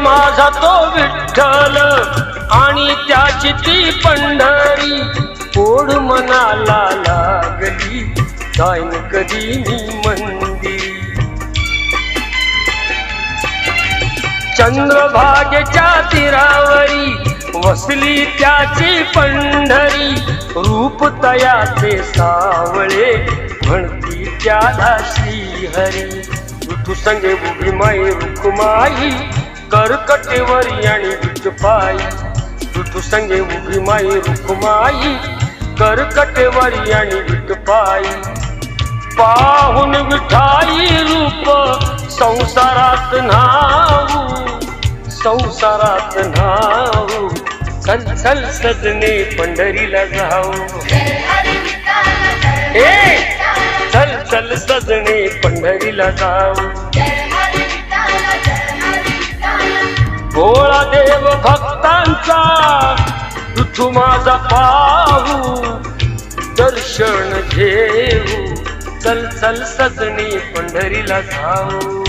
माझा तो विठ्ठल आणि त्याची ती पंढरी ओढ मनाला लागली जाईन कधी मी मंदिरी चंद्रभागेच्या तीरावरी वसली त्याची पंढरी रूप तयाचे सावळे म्हणती त्याला श्रीहरी विठू संगे उभी माई रुक्माई करकटेवरी आणि विठपाई विठू संगे उभी माई रुक्माई करकटेवरी आणि विठपाई पाहून विठाई रूप संसारात न्हाऊ चल चल सजने पंढरीला जाऊ चल चल सजने पंढरीला जाऊ भोळा देव भक्तांचा विठू माझा पाहू दर्शन घेऊ चल चल सजने पंढरीला जाऊ